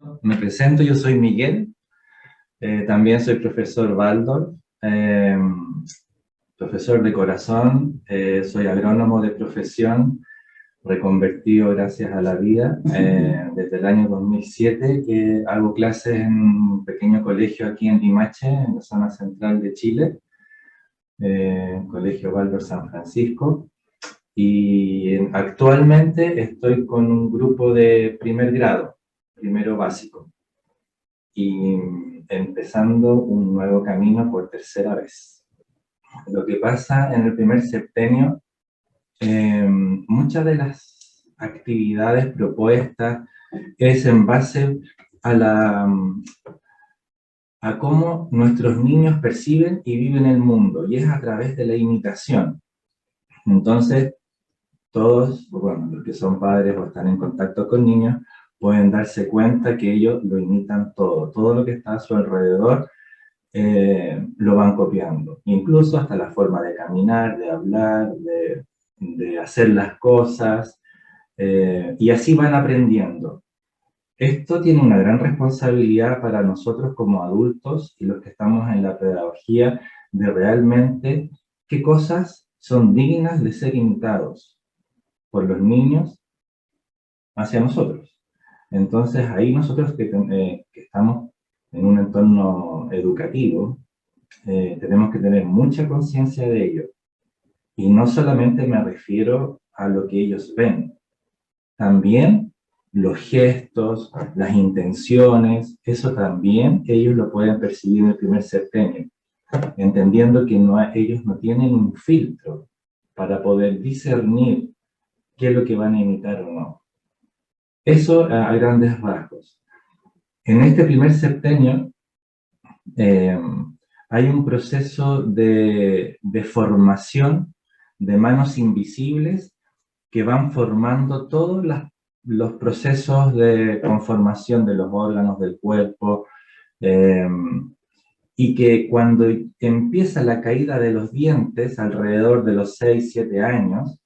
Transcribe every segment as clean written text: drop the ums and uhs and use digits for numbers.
Me presento, yo soy Miguel, también soy profesor Waldorf, profesor de corazón, soy agrónomo de profesión, reconvertido gracias a la vida, desde el año 2007 que hago clases en un pequeño colegio aquí en Limache, en la zona central de Chile, Colegio Waldorf San Francisco, y actualmente estoy con un grupo de primer grado, primero básico, y empezando un nuevo camino por tercera vez. Lo que pasa en el primer septenio, muchas de las actividades propuestas es en base a, a cómo nuestros niños perciben y viven el mundo, y es a través de la imitación. Entonces, todos, bueno, los que son padres o están en contacto con niños, pueden darse cuenta que ellos lo imitan todo, todo lo que está a su alrededor lo van copiando, incluso hasta la forma de caminar, de hablar, de hacer las cosas, y así van aprendiendo. Esto tiene una gran responsabilidad para nosotros como adultos y los que estamos en la pedagogía, de realmente qué cosas son dignas de ser imitados por los niños hacia nosotros. Entonces ahí nosotros que estamos en un entorno educativo, tenemos que tener mucha conciencia de ello. Y no solamente me refiero a lo que ellos ven, también los gestos, las intenciones, eso también ellos lo pueden percibir en el primer septenio, entendiendo que ellos no tienen un filtro para poder discernir qué es lo que van a imitar o no. Eso a grandes rasgos. En este primer septenio eh, hay un proceso de formación de manos invisibles que van formando todos los procesos de conformación de los órganos del cuerpo, eh, y que cuando empieza la caída de los dientes, alrededor de los 6, 7 años,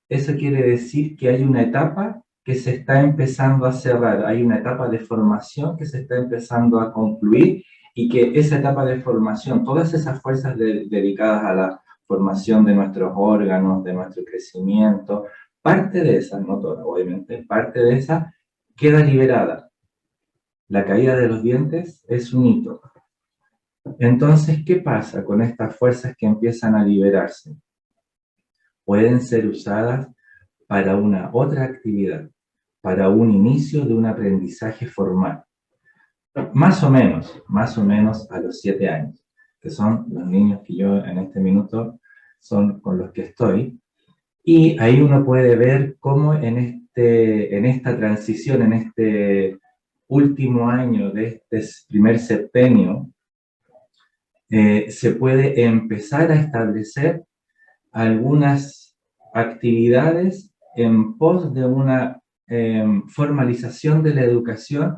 eso quiere decir que hay una etapa que se está empezando a cerrar, hay una etapa de formación que se está empezando a concluir, y que esa etapa de formación, todas esas fuerzas dedicadas a la formación de nuestros órganos, de nuestro crecimiento, parte de esa, no toda obviamente, parte de esa queda liberada. La caída de los dientes es un hito. Entonces, ¿qué pasa con estas fuerzas que empiezan a liberarse? Pueden ser usadas para una otra actividad, para un inicio de un aprendizaje formal. Más o menos a los 7 años, que son los niños que yo en este minuto son con los que estoy. Y ahí uno puede ver cómo en esta transición, en este último año de este primer septenio, se puede empezar a establecer algunas actividades en pos de una formalización de la educación,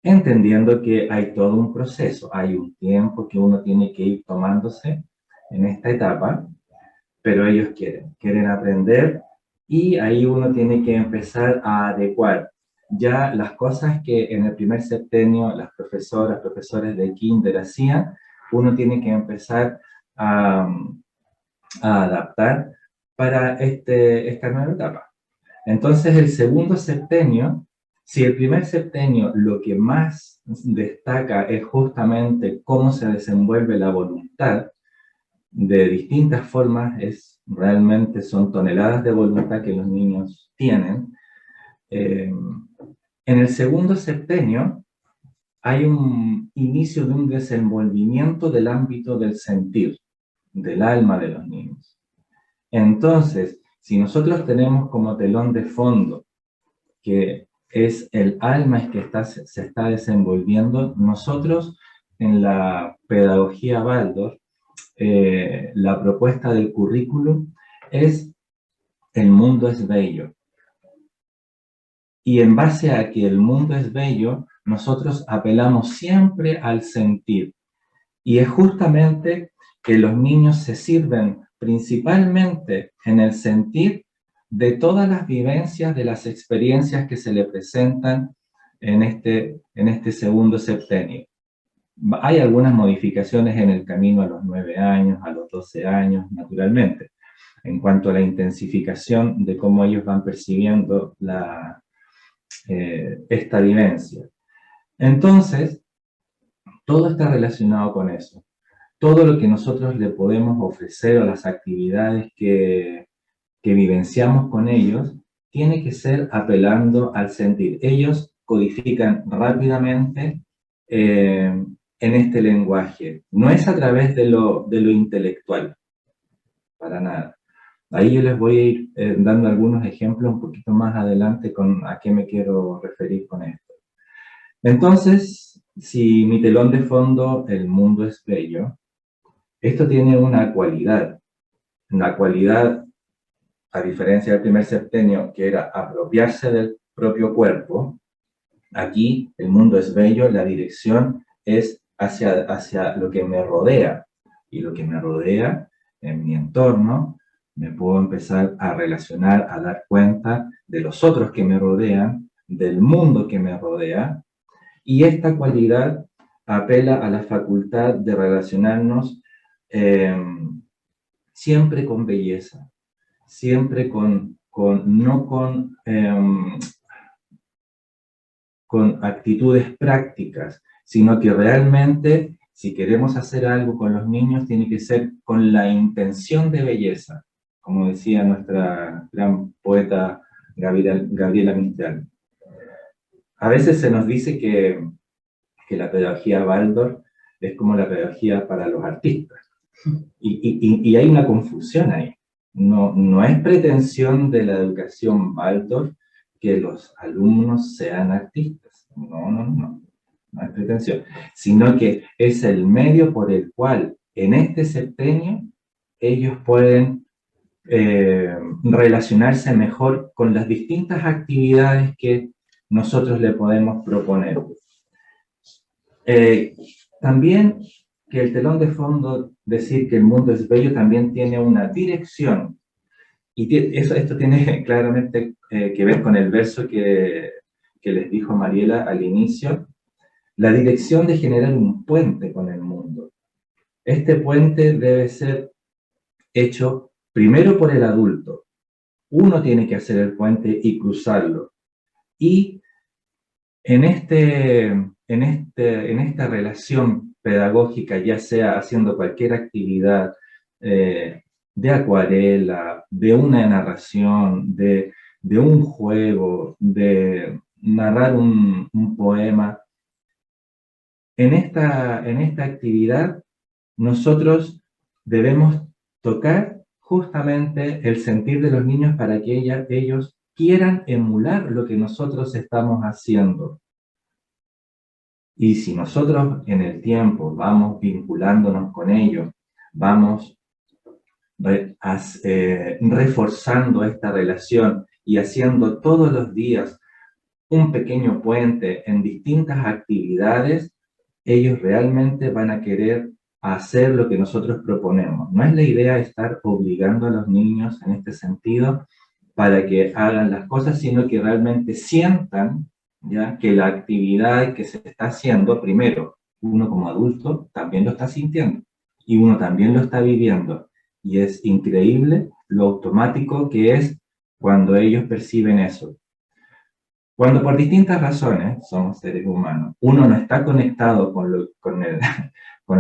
entendiendo que hay todo un proceso, hay un tiempo que uno tiene que ir tomándose en esta etapa, pero ellos quieren aprender, y ahí uno tiene que empezar a adecuar ya las cosas que en el primer septenio las profesoras, profesores de kinder hacían, uno tiene que empezar a adaptar para esta nueva etapa. Entonces el segundo septenio, si el primer septenio lo que más destaca es justamente cómo se desenvuelve la voluntad de distintas formas, realmente son toneladas de voluntad que los niños tienen. En el segundo septenio hay un inicio de un desenvolvimiento del ámbito del sentir, del alma de los niños. Entonces, si nosotros tenemos como telón de fondo que es el alma que se está desenvolviendo, nosotros en la pedagogía Waldorf, la propuesta del currículum es el mundo es bello. Y en base a que el mundo es bello, nosotros apelamos siempre al sentir. Y es justamente que los niños se sirven principalmente en el sentir de todas las vivencias, de las experiencias que se le presentan en este segundo septenio. Hay algunas modificaciones en el camino a los 9 años, a los 12 años, naturalmente, en cuanto a la intensificación de cómo ellos van percibiendo esta vivencia. Entonces, todo está relacionado con eso. Todo lo que nosotros le podemos ofrecer a las actividades que vivenciamos con ellos, tiene que ser apelando al sentir. Ellos codifican rápidamente en este lenguaje. No es a través de lo intelectual, para nada. Ahí yo les voy a ir dando algunos ejemplos un poquito más adelante con a qué me quiero referir con esto. Entonces, si mi telón de fondo, el mundo es bello, esto tiene una cualidad, a diferencia del primer septenio, que era apropiarse del propio cuerpo. Aquí el mundo es bello, la dirección es hacia lo que me rodea, y lo que me rodea en mi entorno, me puedo empezar a relacionar, a dar cuenta de los otros que me rodean, del mundo que me rodea, y esta cualidad apela a la facultad de relacionarnos siempre con belleza, siempre no con actitudes prácticas, sino que realmente, si queremos hacer algo con los niños, tiene que ser con la intención de belleza, como decía nuestra gran poeta Gabriela Mistral. A veces se nos dice que la pedagogía Waldorf es como la pedagogía para los artistas, y hay una confusión ahí. No es pretensión de la educación Waldorf que los alumnos sean artistas. No es pretensión. Sino que es el medio por el cual en este septenio ellos pueden relacionarse mejor con las distintas actividades que nosotros le podemos proponer. También que el telón de fondo, decir que el mundo es bello, también tiene una dirección. Y esto tiene claramente que ver con el verso que les dijo Mariela al inicio, la dirección de generar un puente con el mundo. Este puente debe ser hecho primero por el adulto. Uno tiene que hacer el puente y cruzarlo. Y en esta relación pedagógica, ya sea haciendo cualquier actividad de acuarela, de una narración, de un juego, de narrar un poema, en esta actividad nosotros debemos tocar justamente el sentir de los niños para que ellos quieran emular lo que nosotros estamos haciendo. Y si nosotros en el tiempo vamos vinculándonos con ellos, vamos reforzando esta relación y haciendo todos los días un pequeño puente en distintas actividades, ellos realmente van a querer hacer lo que nosotros proponemos. No es la idea estar obligando a los niños en este sentido para que hagan las cosas, sino que realmente sientan, ¿ya?, que la actividad que se está haciendo, primero, uno como adulto también lo está sintiendo y uno también lo está viviendo. Y es increíble lo automático que es cuando ellos perciben eso. Cuando por distintas razones, somos seres humanos, uno no está conectado con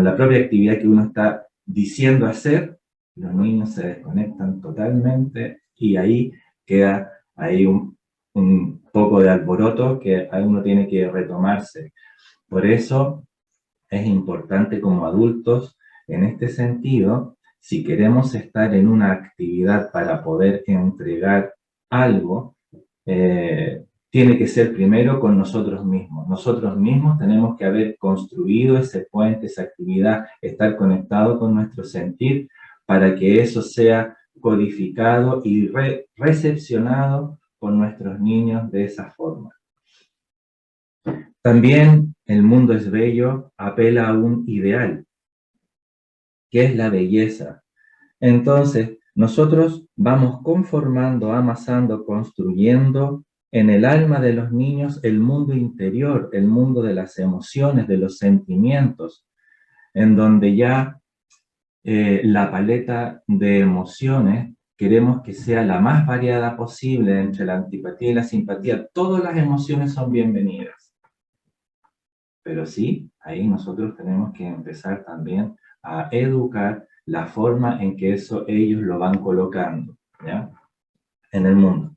la propia actividad que uno está diciendo hacer, los niños se desconectan totalmente y ahí queda un poco de alboroto que uno tiene que retomarse. Por eso es importante como adultos, en este sentido, si queremos estar en una actividad para poder entregar algo, tiene que ser primero con nosotros mismos. Nosotros mismos tenemos que haber construido ese puente, esa actividad, estar conectado con nuestro sentir para que eso sea codificado y recepcionado por nuestros niños de esa forma. También el mundo es bello, apela a un ideal, que es la belleza. Entonces, nosotros vamos conformando, amasando, construyendo en el alma de los niños el mundo interior, el mundo de las emociones, de los sentimientos, en donde ya la paleta de emociones queremos que sea la más variada posible entre la antipatía y la simpatía. Todas las emociones son bienvenidas. Pero sí, ahí nosotros tenemos que empezar también a educar la forma en que eso ellos lo van colocando, ¿ya? En el mundo.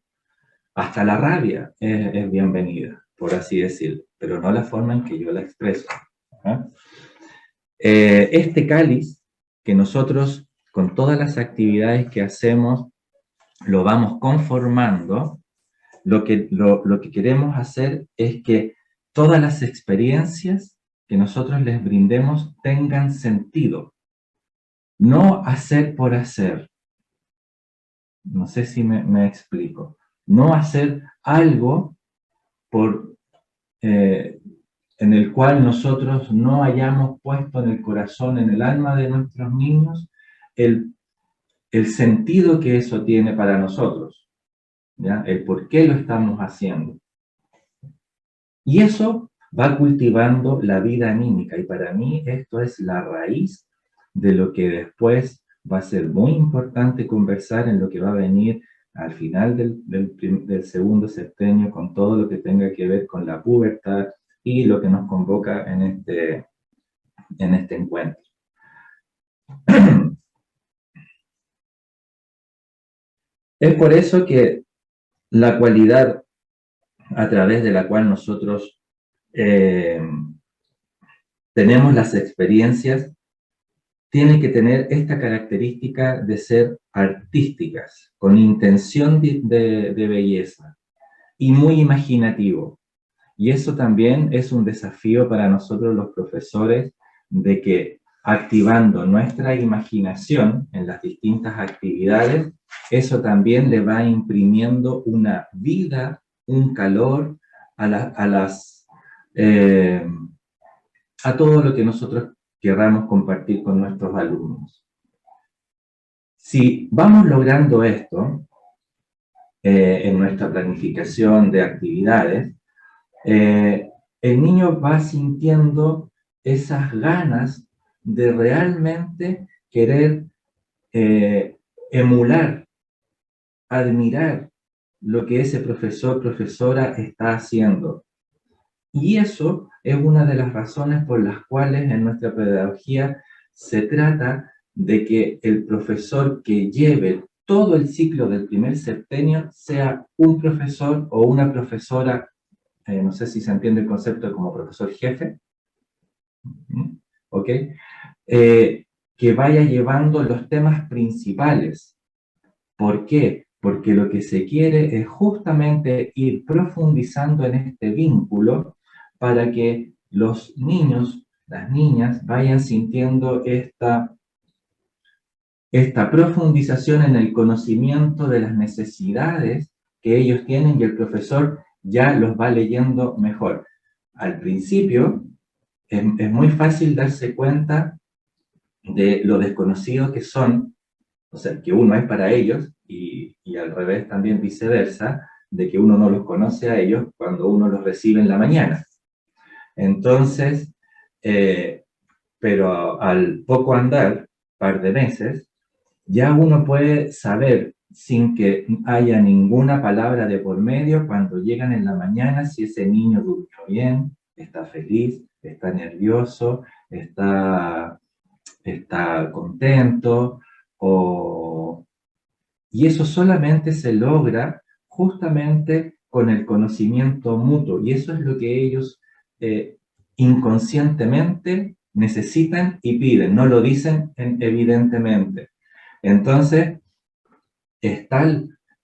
Hasta la rabia es bienvenida, por así decirlo, pero no la forma en que yo la expreso, ¿ya? Este cáliz que nosotros con todas las actividades que hacemos lo vamos conformando, lo que queremos hacer es que todas las experiencias que nosotros les brindemos tengan sentido. No hacer por hacer. No sé si me explico. No hacer algo por, en el cual nosotros no hayamos puesto en el corazón, en el alma de nuestros niños, el sentido que eso tiene para nosotros, ¿ya? El por qué lo estamos haciendo. Y eso va cultivando la vida anímica, y para mí esto es la raíz de lo que después va a ser muy importante conversar en lo que va a venir al final del segundo septenio, con todo lo que tenga que ver con la pubertad y lo que nos convoca en este encuentro. Es por eso que la cualidad a través de la cual nosotros tenemos las experiencias tiene que tener esta característica de ser artísticas, con intención de belleza y muy imaginativo. Y eso también es un desafío para nosotros los profesores, de que activando nuestra imaginación en las distintas actividades, eso también le va imprimiendo una vida, un calor a todo lo que nosotros querramos compartir con nuestros alumnos. Si vamos logrando esto en nuestra planificación de actividades, el niño va sintiendo esas ganas de realmente querer emular, admirar lo que ese profesor, profesora está haciendo. Y eso es una de las razones por las cuales en nuestra pedagogía se trata de que el profesor que lleve todo el ciclo del primer septenio sea un profesor o una profesora, no sé si se entiende el concepto como profesor jefe, ¿ok? Que vaya llevando los temas principales. ¿Por qué? Porque lo que se quiere es justamente ir profundizando en este vínculo para que los niños, las niñas, vayan sintiendo esta profundización en el conocimiento de las necesidades que ellos tienen, y el profesor ya los va leyendo mejor. Al principio es muy fácil darse cuenta de lo desconocido que son, o sea, que uno es para ellos, y al revés también viceversa, de que uno no los conoce a ellos cuando uno los recibe en la mañana. Entonces, pero al poco andar, par de meses, ya uno puede saber, sin que haya ninguna palabra de por medio, cuando llegan en la mañana, si ese niño durmió bien, está feliz, está nervioso, está contento, y eso solamente se logra justamente con el conocimiento mutuo, y eso es lo que ellos inconscientemente necesitan y piden, no lo dicen evidentemente. Entonces, está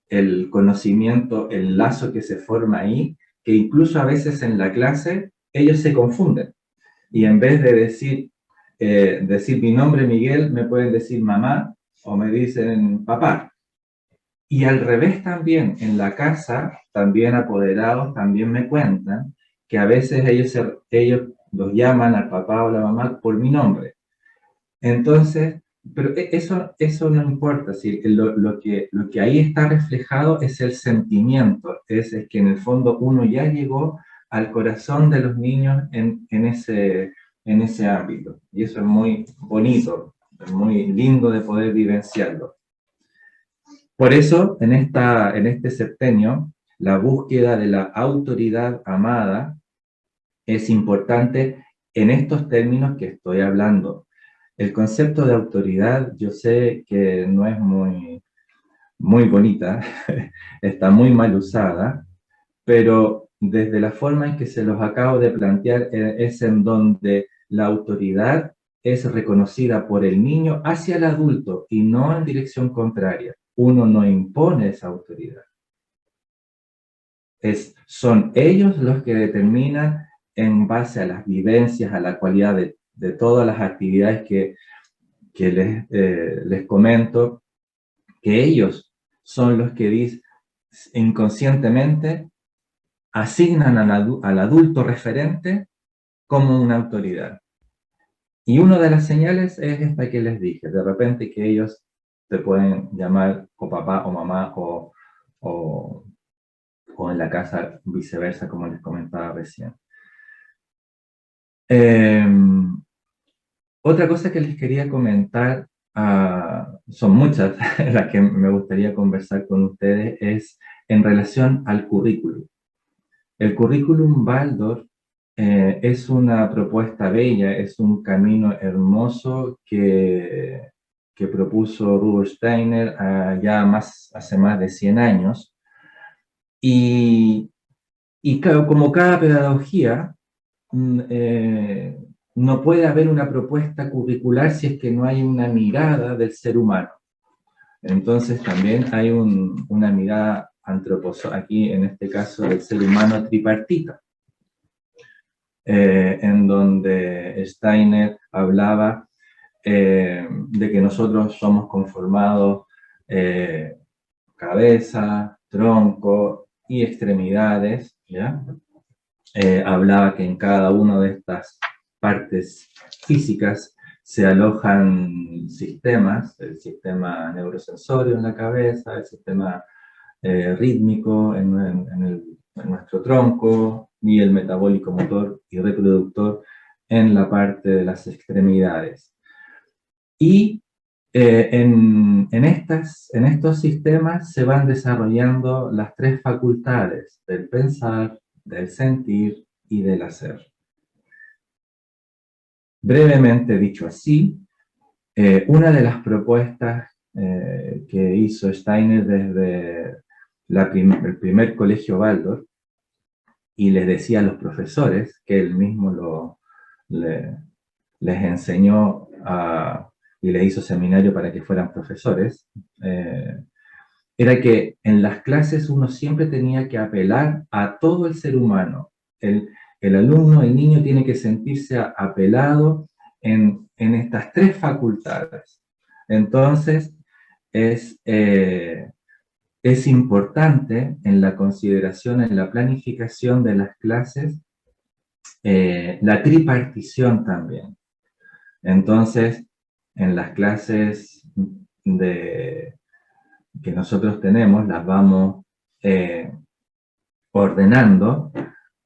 el conocimiento, el lazo que se forma ahí, que incluso a veces en la clase ellos se confunden, y en vez de decir mi nombre Miguel, me pueden decir mamá o me dicen papá. Y al revés también, en la casa, también apoderados, también me cuentan que a veces ellos los llaman al papá o la mamá por mi nombre. Entonces, pero eso no importa, ¿sí? Lo que ahí está reflejado es el sentimiento, es que en el fondo uno ya llegó al corazón de los niños en ese ámbito. Y eso es muy bonito, es muy lindo de poder vivenciarlo. Por eso, en este septenio, la búsqueda de la autoridad amada es importante en estos términos que estoy hablando. El concepto de autoridad, yo sé que no es muy bonita, está muy mal usada, pero desde la forma en que se los acabo de plantear, es en donde la autoridad es reconocida por el niño hacia el adulto y no en dirección contraria. Uno no impone esa autoridad. Son ellos los que determinan en base a las vivencias, a la cualidad de todas las actividades que les comento, que ellos son los que inconscientemente asignan al adulto referente como una autoridad. Y una de las señales es esta que les dije, de repente que ellos te pueden llamar o papá o mamá o en la casa viceversa, como les comentaba recién. Otra cosa que les quería comentar, son muchas las que me gustaría conversar con ustedes, es en relación al currículum. El currículum Waldorf es una propuesta bella, es un camino hermoso que propuso Rudolf Steiner ya hace más de 100 años. Y claro, como cada pedagogía, no puede haber una propuesta curricular si es que no hay una mirada del ser humano. Entonces también hay una mirada aquí en este caso del ser humano tripartita, en donde Steiner hablaba de que nosotros somos conformados cabeza, tronco y extremidades, ¿ya? Hablaba que en cada una de estas partes físicas se alojan sistemas, el sistema neurosensorio en la cabeza, el sistema rítmico en nuestro tronco y el metabólico motor y reproductor en la parte de las extremidades. Y en estos sistemas se van desarrollando las tres facultades del pensar, del sentir y del hacer. Brevemente dicho así, una de las propuestas que hizo Steiner desde el primer colegio Waldorf, y les decía a los profesores, que él mismo les enseñó y les hizo seminario para que fueran profesores, era que en las clases uno siempre tenía que apelar a todo el ser humano. El alumno, el niño, tiene que sentirse apelado en estas tres facultades. Entonces, es importante en la consideración, en la planificación de las clases, la tripartición también. Entonces, en las clases que nosotros tenemos, las vamos ordenando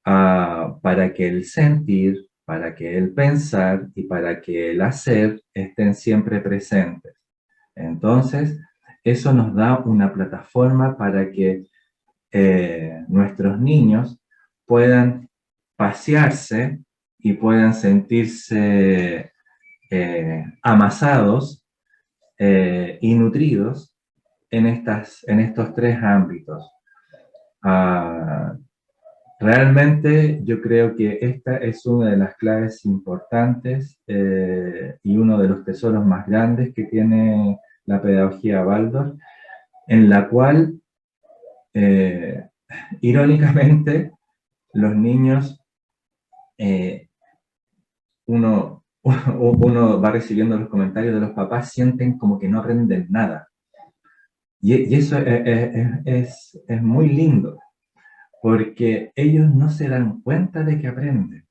para que el sentir, para que el pensar y para que el hacer estén siempre presentes. Entonces, eso nos da una plataforma para que nuestros niños puedan pasearse y puedan sentirse amasados y nutridos en estos tres ámbitos. Realmente yo creo que esta es una de las claves importantes y uno de los tesoros más grandes que tiene la pedagogía Waldorf, en la cual, irónicamente, los niños, uno va recibiendo los comentarios de los papás, sienten como que no aprenden nada. Y eso es muy lindo, porque ellos no se dan cuenta de que aprenden.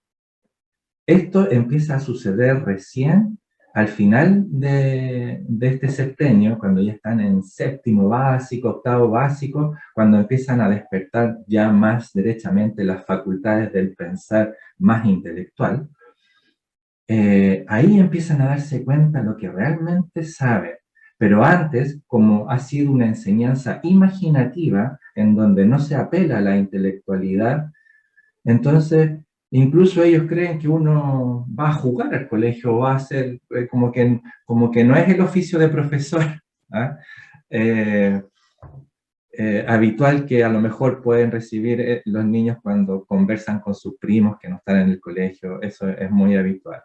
Esto empieza a suceder recién al final de este septenio, cuando ya están en séptimo básico, octavo básico, cuando empiezan a despertar ya más derechamente las facultades del pensar más intelectual, ahí empiezan a darse cuenta de lo que realmente saben. Pero antes, como ha sido una enseñanza imaginativa, en donde no se apela a la intelectualidad, entonces incluso ellos creen que uno va a jugar al colegio, va a ser como que no es el oficio de profesor, ¿ah? Eh, Habitual que a lo mejor pueden recibir los niños cuando conversan con sus primos que no están en el colegio, eso es muy habitual.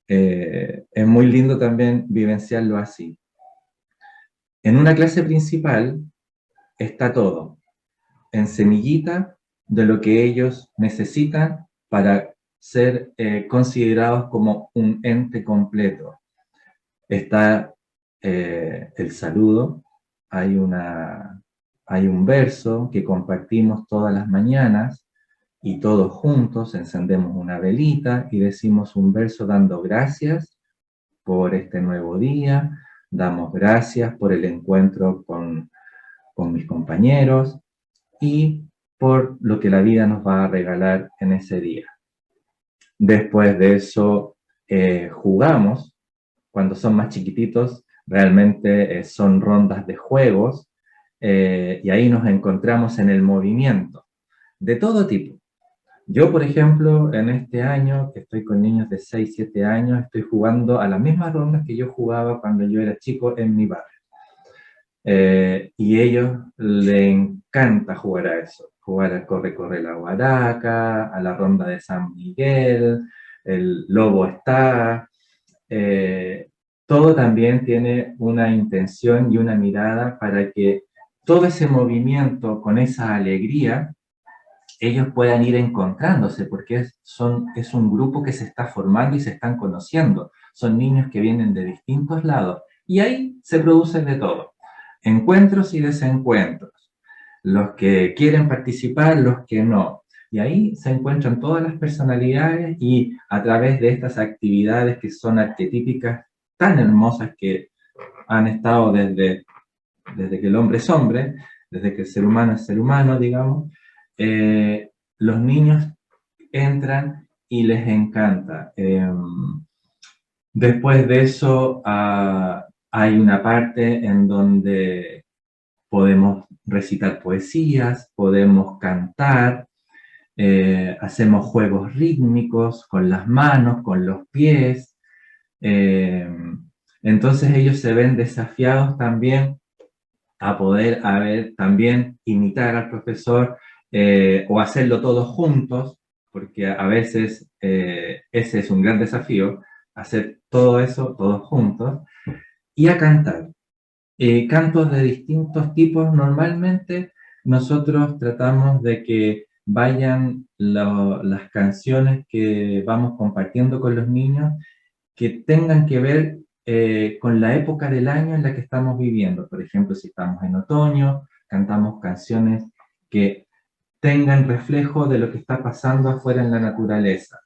Es muy lindo también vivenciarlo así. En una clase principal está todo, en semillita de lo que ellos necesitan para ser considerados como un ente completo. Está el saludo, hay, hay un verso que compartimos todas las mañanas y todos juntos encendemos una velita y decimos un verso dando gracias por este nuevo día, damos gracias por el encuentro con mis compañeros y por lo que la vida nos va a regalar en ese día. Después de eso, jugamos. Cuando son más chiquititos, realmente son rondas de juegos y ahí nos encontramos en el movimiento, de todo tipo. Yo, por ejemplo, en este año, que estoy con niños de 6, 7 años, estoy jugando a las mismas rondas que yo jugaba cuando yo era chico en mi barrio. Y a ellos les encanta jugar a eso, jugar a corre, corre la guaraca, a la ronda de San Miguel, el lobo está, eh, todo también tiene una intención y una mirada para que todo ese movimiento con esa alegría, ellos puedan ir encontrándose, porque es un grupo que se está formando y se están conociendo. Son niños que vienen de distintos lados y ahí se produce de todo. Encuentros y desencuentros. Los que quieren participar, los que no. Y ahí se encuentran todas las personalidades y a través de estas actividades que son arquetípicas tan hermosas que han estado desde que el hombre es hombre, desde que el ser humano es ser humano, digamos, los niños entran y les encanta. Después de eso, hay una parte en donde podemos recitar poesías, podemos cantar, hacemos juegos rítmicos con las manos, con los pies. eh, entonces ellos se ven desafiados también a poder también imitar al profesor o hacerlo todos juntos, porque a veces ese es un gran desafío, hacer todo eso todos juntos, y a cantar. Cantos de distintos tipos, normalmente nosotros tratamos de que vayan las canciones que vamos compartiendo con los niños que tengan que ver con la época del año en la que estamos viviendo. Por ejemplo, si estamos en otoño, cantamos canciones que tengan reflejo de lo que está pasando afuera en la naturaleza,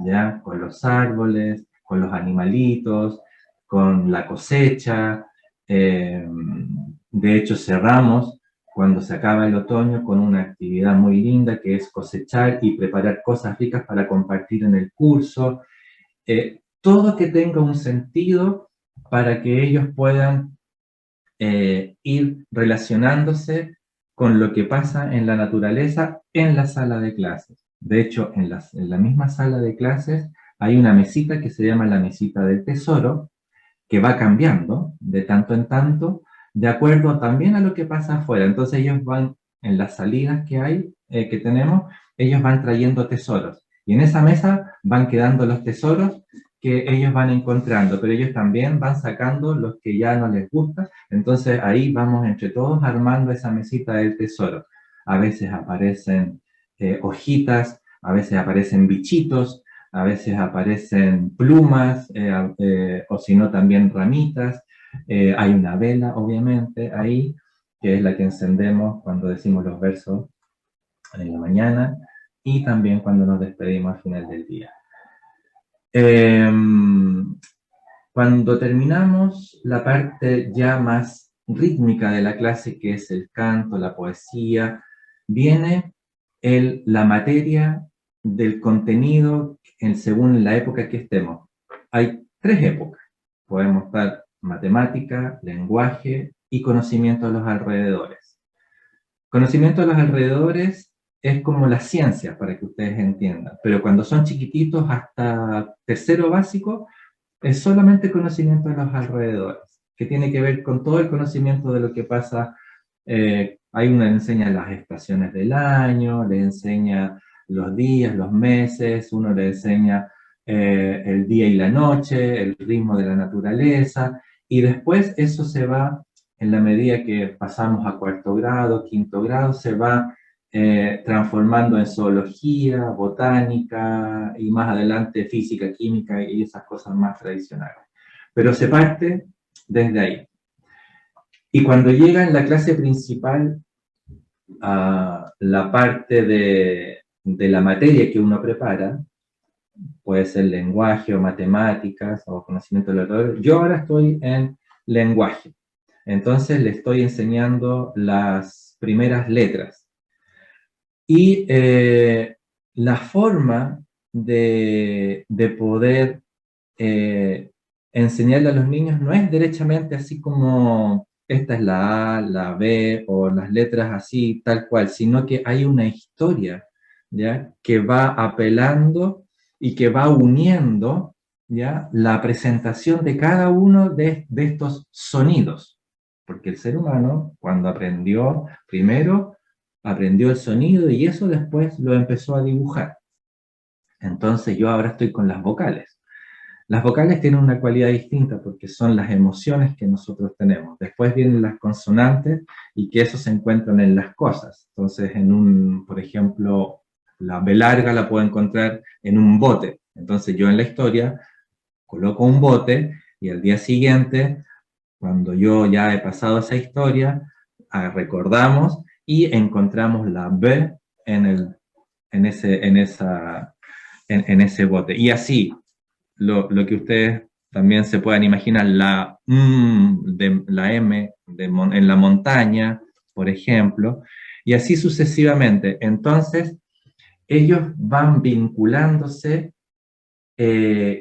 ¿ya? Con los árboles, con los animalitos, con la cosecha. De hecho, cerramos cuando se acaba el otoño con una actividad muy linda que es cosechar y preparar cosas ricas para compartir en el curso. Todo que tenga un sentido para que ellos puedan ir relacionándose con lo que pasa en la naturaleza en la sala de clases. De hecho, en la misma sala de clases hay una mesita que se llama la mesita del tesoro, que va cambiando de tanto en tanto, de acuerdo también a lo que pasa afuera. Entonces ellos van, en las salidas que hay, que tenemos, ellos van trayendo tesoros. Y en esa mesa van quedando los tesoros que ellos van encontrando, pero ellos también van sacando los que ya no les gustan. Entonces ahí vamos entre todos armando esa mesita del tesoro. A veces aparecen hojitas, a veces aparecen bichitos, a veces aparecen plumas, o si no también ramitas. Hay una vela, obviamente, ahí, que es la que encendemos cuando decimos los versos en la mañana y también cuando nos despedimos al final del día. Cuando terminamos la parte ya más rítmica de la clase, que es el canto, la poesía, viene la materia del contenido según la época que estemos. Hay 3 épocas. Podemos estar matemática, lenguaje y conocimiento de los alrededores. Conocimiento de los alrededores es como la ciencia, para que ustedes entiendan, pero cuando son chiquititos hasta tercero básico, es solamente conocimiento de los alrededores, que tiene que ver con todo el conocimiento de lo que pasa. Hay uno le enseña las estaciones del año, le enseña los días, los meses, uno le enseña el día y la noche, el ritmo de la naturaleza, y después eso se va, en la medida que pasamos a 4.º grado, 5.º grado, se va transformando en zoología, botánica y más adelante física, química y esas cosas más tradicionales. Pero se parte desde ahí. Y cuando llega en la clase principal a la parte de la materia que uno prepara, puede ser lenguaje o matemáticas o conocimiento de lo. Yo ahora estoy en lenguaje, entonces le estoy enseñando las primeras letras. Y la forma de poder enseñarle a los niños no es derechamente así como esta es la A, la B o las letras así tal cual, sino que hay una historia, ¿ya?, que va apelando y que va uniendo, ¿ya?, la presentación de cada uno de estos sonidos. Porque el ser humano, cuando aprendió, primero aprendió el sonido y eso después lo empezó a dibujar. Entonces yo ahora estoy con las vocales. Las vocales tienen una cualidad distinta porque son las emociones que nosotros tenemos. Después vienen las consonantes y que eso se encuentran en las cosas. Entonces, por ejemplo, la B larga la puedo encontrar en un bote. Entonces yo en la historia coloco un bote y al día siguiente, cuando yo ya he pasado esa historia, recordamos y encontramos la B en ese bote. Y así, lo que ustedes también se puedan imaginar, la M en la montaña, por ejemplo, y así sucesivamente. Entonces, ellos van vinculándose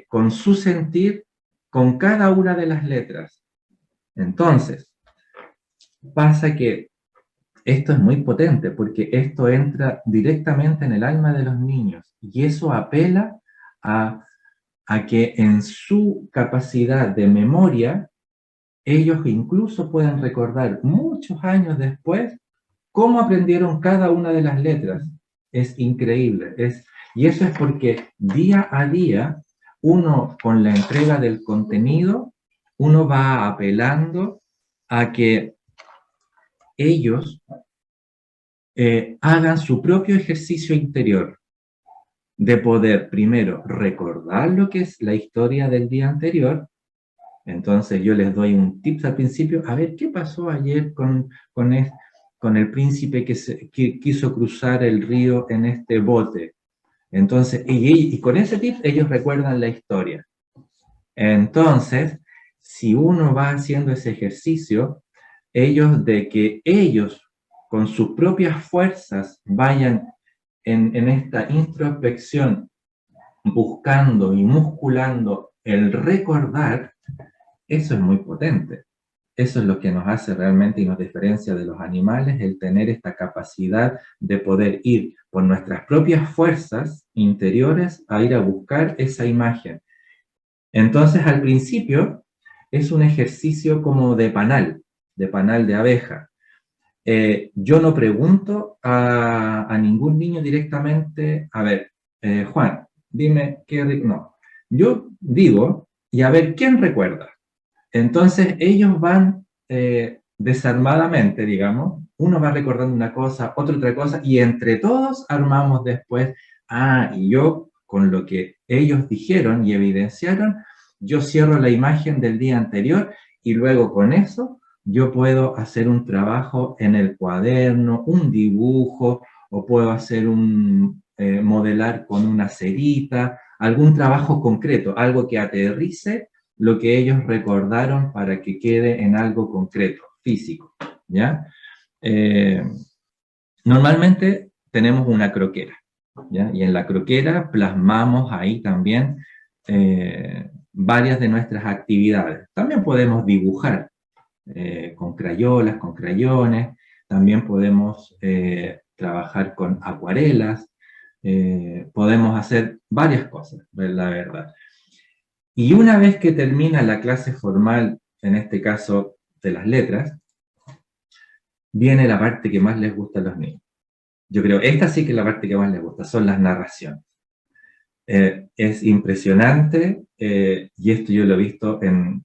con su sentir con cada una de las letras. Entonces, pasa que esto es muy potente porque esto entra directamente en el alma de los niños y eso apela a que en su capacidad de memoria ellos incluso pueden recordar muchos años después cómo aprendieron cada una de las letras. Es increíble. Y eso es porque día a día uno, con la entrega del contenido, uno va apelando a que ellos hagan su propio ejercicio interior de poder primero recordar lo que es la historia del día anterior. Entonces yo les doy un tips al principio, a ver qué pasó ayer con el príncipe que quiso cruzar el río en este bote. Entonces, y con ese tip ellos recuerdan la historia. Entonces, si uno va haciendo ese ejercicio, de que ellos con sus propias fuerzas vayan en esta introspección buscando y musculando el recordar, eso es muy potente. Eso es lo que nos hace realmente y nos diferencia de los animales, el tener esta capacidad de poder ir por nuestras propias fuerzas interiores a ir a buscar esa imagen. Entonces, al principio, es un ejercicio como de panal de abeja. Yo no pregunto a ningún niño directamente, a ver, Juan, dime qué... No, yo digo, y a ver, ¿quién recuerda? Entonces ellos van desarmadamente, digamos, uno va recordando una cosa, otro otra cosa, y entre todos armamos después, y yo con lo que ellos dijeron y evidenciaron, yo cierro la imagen del día anterior y luego con eso yo puedo hacer un trabajo en el cuaderno, un dibujo, o puedo hacer modelar con una cerita, algún trabajo concreto, algo que aterrice lo que ellos recordaron para que quede en algo concreto, físico, ¿ya? Normalmente tenemos una croquera, ¿ya? Y en la croquera plasmamos ahí también varias de nuestras actividades. También podemos dibujar con crayolas, con crayones, también podemos trabajar con acuarelas, podemos hacer varias cosas, la verdad. Y una vez que termina la clase formal, en este caso de las letras, viene la parte que más les gusta a los niños. Yo creo, esta sí que es la parte que más les gusta, son las narraciones. Es impresionante, y esto yo lo he visto en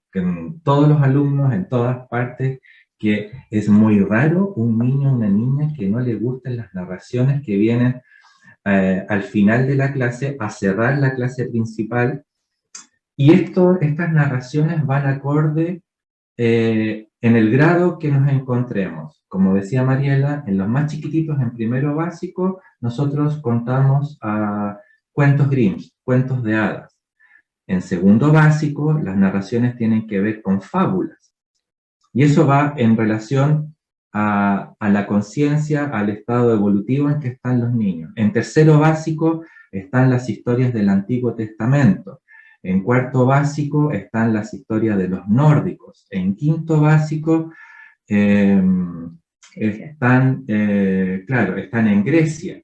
todos los alumnos, en todas partes, que es muy raro un niño o una niña que no le gusten las narraciones que vienen al final de la clase, a cerrar la clase principal, y estas narraciones van acorde en el grado que nos encontremos. Como decía Mariela, en los más chiquititos, en primero básico, nosotros contamos a cuentos Grimm, cuentos de hadas. En segundo básico, las narraciones tienen que ver con fábulas. Y eso va en relación a la conciencia, al estado evolutivo en que están los niños. En tercero básico están las historias del Antiguo Testamento. En cuarto básico están las historias de los nórdicos. En quinto básico están en Grecia.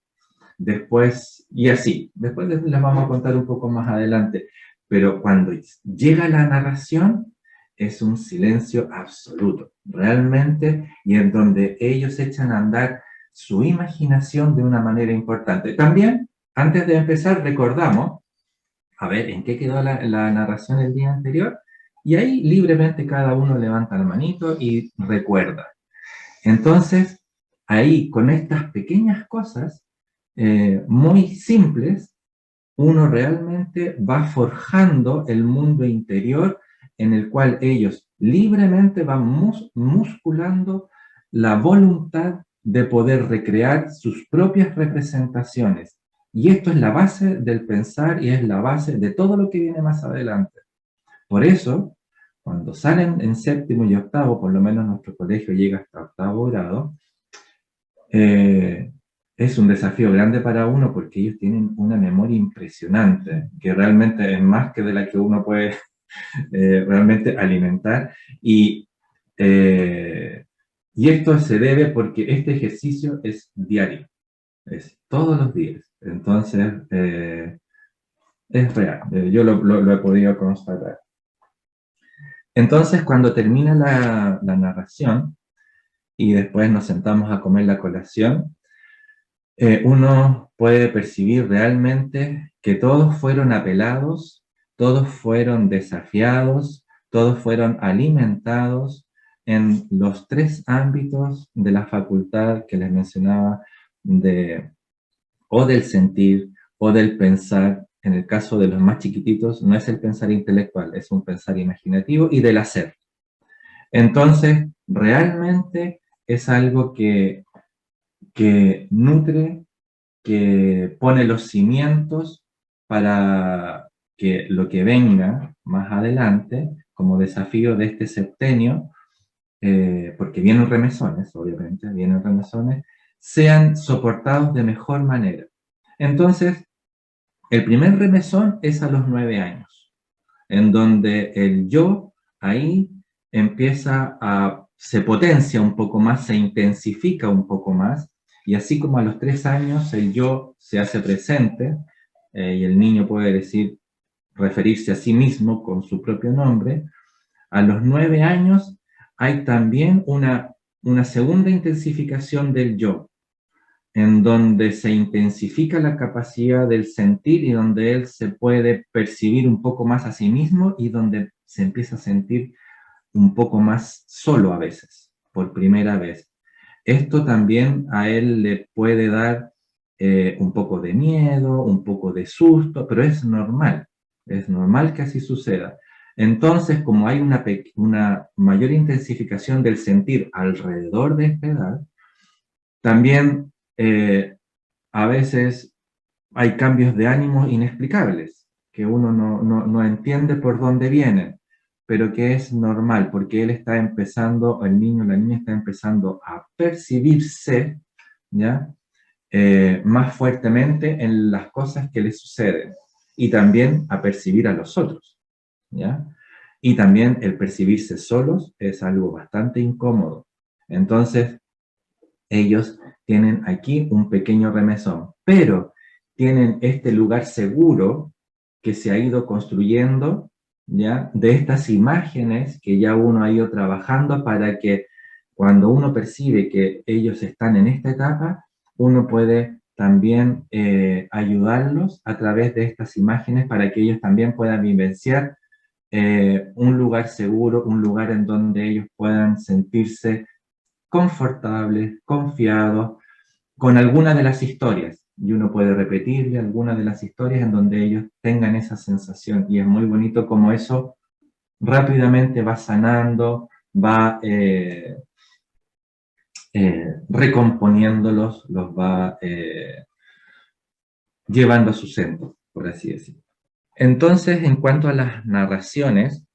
Después, y así. Después les vamos a contar un poco más adelante. Pero cuando llega la narración, es un silencio absoluto, realmente, y en donde ellos echan a andar su imaginación de una manera importante. También, antes de empezar, recordamos, a ver, ¿en qué quedó la narración el día anterior? Y ahí libremente cada uno levanta la manito y recuerda. Entonces, ahí, con estas pequeñas cosas, muy simples, uno realmente va forjando el mundo interior en el cual ellos libremente van musculando la voluntad de poder recrear sus propias representaciones. Y esto es la base del pensar y es la base de todo lo que viene más adelante. Por eso, cuando salen en séptimo y octavo, por lo menos nuestro colegio llega hasta octavo grado, es un desafío grande para uno porque ellos tienen una memoria impresionante, que realmente es más que de la que uno puede realmente alimentar. Eh, y esto se debe porque este ejercicio es diario, es todos los días. Entonces, es real, yo lo he podido constatar. Entonces, cuando termina la narración y después nos sentamos a comer la colación, uno puede percibir realmente que todos fueron apelados, todos fueron desafiados, todos fueron alimentados en los tres ámbitos de la facultad que les mencionaba, o del sentir, o del pensar. En el caso de los más chiquititos, no es el pensar intelectual, es un pensar imaginativo, y del hacer. Entonces, realmente es algo que nutre, que pone los cimientos para que lo que venga más adelante, como desafío de este septenio, porque vienen remesones, obviamente, vienen remesones, sean soportados de mejor manera. Entonces, el primer remesón es a los 9 años, en donde el yo ahí se potencia un poco más, se intensifica un poco más, y así como a los 3 años el yo se hace presente, y el niño puede referirse a sí mismo con su propio nombre, a los 9 años hay también una segunda intensificación del yo, en donde se intensifica la capacidad del sentir y donde él se puede percibir un poco más a sí mismo y donde se empieza a sentir un poco más solo a veces, por primera vez. Esto también a él le puede dar un poco de miedo, un poco de susto, pero es normal que así suceda. Entonces, como hay una mayor intensificación del sentir alrededor de esta edad, también a veces hay cambios de ánimo inexplicables, que uno no entiende por dónde vienen. pero que es normal, porque él está empezando, el niño o la niña está empezando a percibirse, ¿ya? Más fuertemente en las cosas que le suceden, y también a percibir a los otros, ¿ya? Y también el percibirse solos es algo bastante incómodo. Entonces, ellos tienen aquí un pequeño remesón, pero tienen este lugar seguro que se ha ido construyendo, ¿ya? De estas imágenes que ya uno ha ido trabajando para que cuando uno percibe que ellos están en esta etapa, uno puede también ayudarlos a través de estas imágenes para que ellos también puedan vivenciar un lugar seguro, un lugar en donde ellos puedan sentirse confortables, confiados, con alguna de las historias. Y uno puede repetirle algunas de las historias en donde ellos tengan esa sensación. Y es muy bonito como eso rápidamente va sanando, va recomponiéndolos, los va llevando a su centro, por así decirlo. Entonces, en cuanto a las narraciones,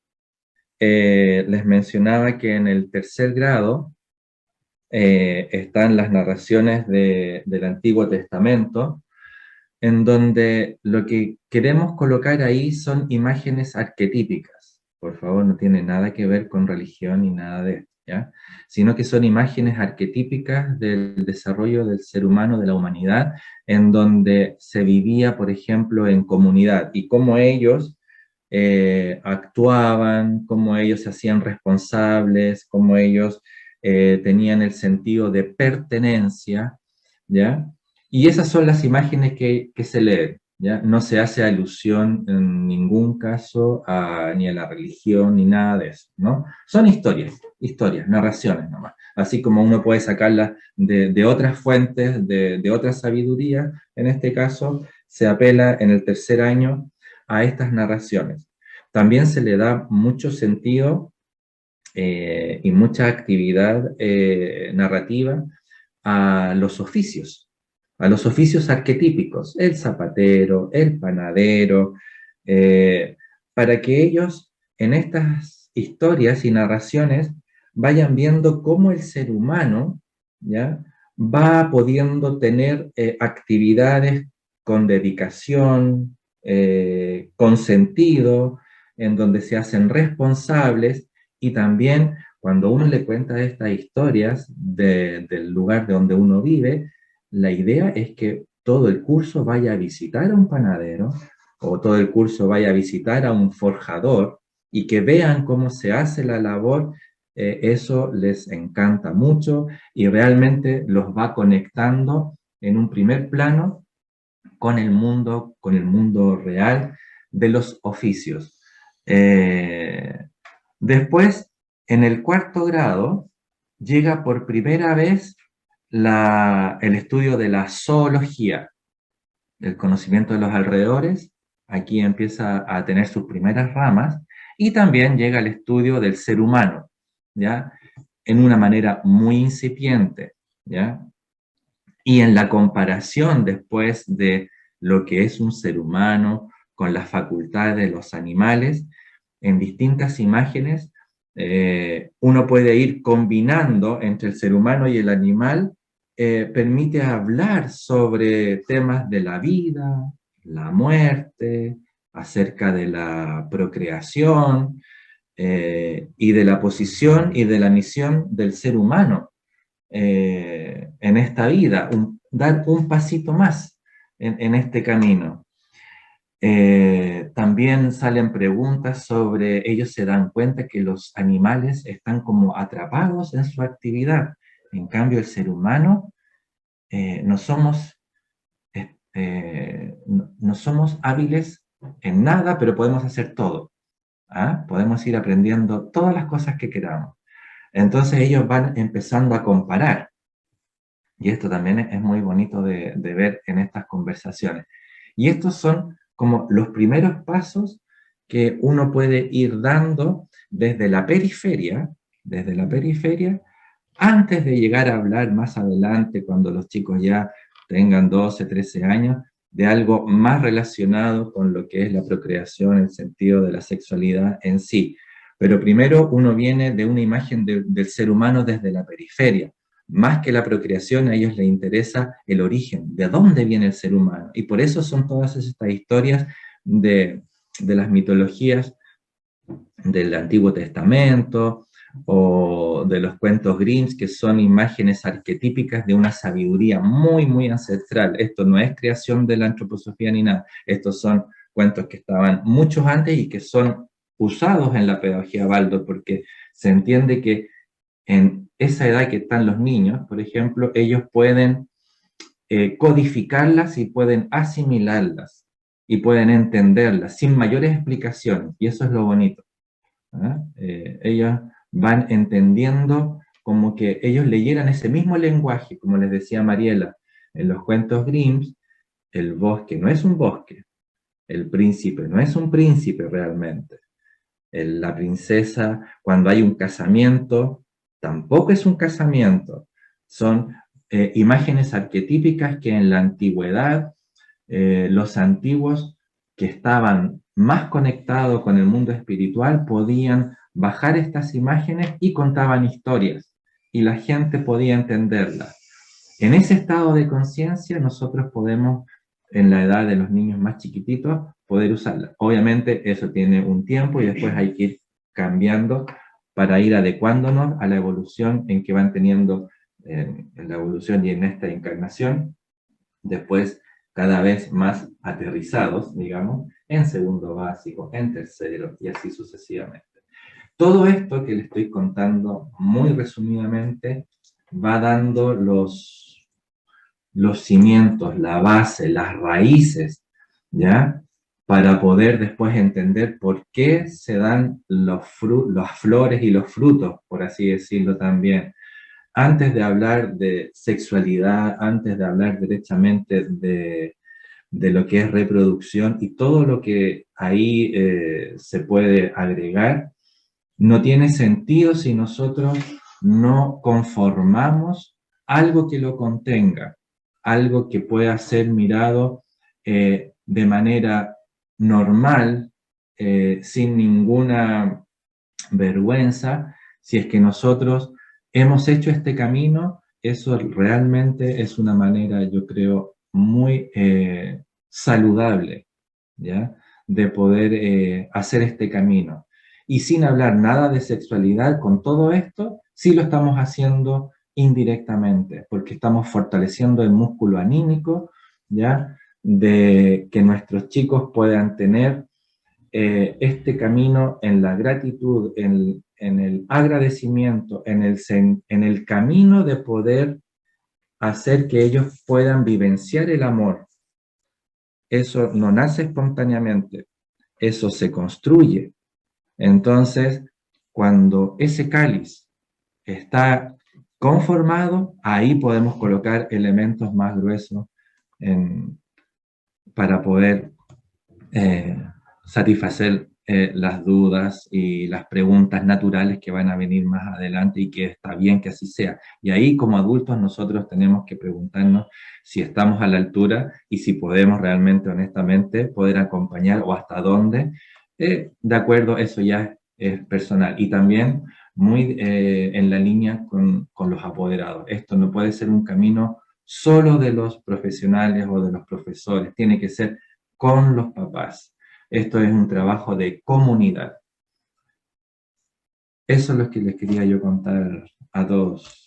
les mencionaba que en el tercer grado están las narraciones del Antiguo Testamento, en donde lo que queremos colocar ahí son imágenes arquetípicas. Por favor, no tiene nada que ver con religión ni nada de esto, ¿ya? Sino que son imágenes arquetípicas del desarrollo del ser humano, de la humanidad, en donde se vivía, por ejemplo, en comunidad, y cómo ellos actuaban, cómo ellos se hacían responsables, cómo ellos tenían el sentido de pertenencia, ¿ya? Y esas son las imágenes que se leen, ¿ya? No se hace alusión en ningún caso ni a la religión ni nada de eso, ¿no? Son historias, narraciones nomás. Así como uno puede sacarlas de otras fuentes, de otra sabiduría, en este caso se apela en el tercer año a estas narraciones. También se le da mucho sentido y mucha actividad narrativa a los oficios arquetípicos, el zapatero, el panadero, eh, para que ellos en estas historias y narraciones vayan viendo cómo el ser humano, ¿ya?, va pudiendo tener actividades con dedicación, con sentido, en donde se hacen responsables, y también cuando uno le cuenta estas historias del lugar de donde uno vive, la idea es que todo el curso vaya a visitar a un panadero o todo el curso vaya a visitar a un forjador y que vean cómo se hace la labor. Eso les encanta mucho y realmente los va conectando en un primer plano con el mundo real de los oficios. Después, en el cuarto grado, llega por primera vez el estudio de la zoología, el conocimiento de los alrededores. Aquí empieza a tener sus primeras ramas, y también llega el estudio del ser humano, ¿ya? En una manera muy incipiente, ¿ya? Y en la comparación después de lo que es un ser humano con las facultades de los animales, en distintas imágenes, uno puede ir combinando entre el ser humano y el animal, permite hablar sobre temas de la vida, la muerte, acerca de la procreación, y de la posición y de la misión del ser humano en esta vida, dar un pasito más en este camino. También salen preguntas sobre, ellos se dan cuenta que los animales están como atrapados en su actividad, en cambio el ser humano no somos, no somos hábiles en nada, pero podemos hacer todo. ¿Ah? Podemos ir aprendiendo todas las cosas que queramos. Entonces ellos van empezando a comparar. Y esto también es muy bonito de ver en estas conversaciones. Y estos son como los primeros pasos que uno puede ir dando desde la periferia, antes de llegar a hablar más adelante, cuando los chicos ya tengan 12, 13 años, de algo más relacionado con lo que es la procreación, el sentido de la sexualidad en sí. Pero primero uno viene de una imagen del ser humano desde la periferia. Más que la procreación, a ellos les interesa el origen, de dónde viene el ser humano. Y por eso son todas estas historias de las mitologías del Antiguo Testamento o de los cuentos Grimm, que son imágenes arquetípicas de una sabiduría muy, muy ancestral. Esto no es creación de la antroposofía ni nada. Estos son cuentos que estaban muchos antes y que son usados en la pedagogía Waldorf, porque se entiende que en esa edad que están los niños, por ejemplo, ellos pueden codificarlas y pueden asimilarlas y pueden entenderlas sin mayores explicaciones, y eso es lo bonito. Ellos van entendiendo como que ellos leyeran ese mismo lenguaje, como les decía Mariela, en los cuentos Grimm, el bosque no es un bosque, el príncipe no es un príncipe realmente, la princesa cuando hay un casamiento tampoco es un casamiento, son imágenes arquetípicas que en la antigüedad los antiguos que estaban más conectados con el mundo espiritual podían bajar estas imágenes y contaban historias y la gente podía entenderlas. En ese estado de conciencia nosotros podemos, en la edad de los niños más chiquititos, poder usarla. Obviamente eso tiene un tiempo y después hay que ir cambiando para ir adecuándonos a la evolución en que van teniendo en la evolución y en esta encarnación. Después cada vez más aterrizados, digamos, en segundo básico, en tercero y así sucesivamente. Todo esto que le estoy contando muy resumidamente va dando los cimientos, la base, las raíces, ¿ya? Para poder después entender por qué se dan las flores y los frutos, por así decirlo también. Antes de hablar de sexualidad, antes de hablar derechamente de lo que es reproducción y todo lo que ahí se puede agregar, no tiene sentido si nosotros no conformamos algo que lo contenga, algo que pueda ser mirado de manera normal, sin ninguna vergüenza, si es que nosotros hemos hecho este camino. Eso realmente es una manera, yo creo, muy saludable, ¿ya? De poder hacer este camino. Y sin hablar nada de sexualidad, con todo esto, sí lo estamos haciendo indirectamente, porque estamos fortaleciendo el músculo anímico, ¿ya? De que nuestros chicos puedan tener este camino en la gratitud, en el agradecimiento, en el camino de poder hacer que ellos puedan vivenciar el amor. Eso no nace espontáneamente, eso se construye. Entonces, cuando ese cáliz está conformado, ahí podemos colocar elementos más gruesos para poder satisfacer las dudas y las preguntas naturales que van a venir más adelante y que está bien que así sea. Y ahí como adultos nosotros tenemos que preguntarnos si estamos a la altura y si podemos realmente, honestamente, poder acompañar o hasta dónde. De acuerdo, eso ya es personal. Y también muy en la línea con los apoderados. Esto no puede ser un camino solo de los profesionales o de los profesores, tiene que ser con los papás. Esto es un trabajo de comunidad. Eso es lo que les quería yo contar a todos.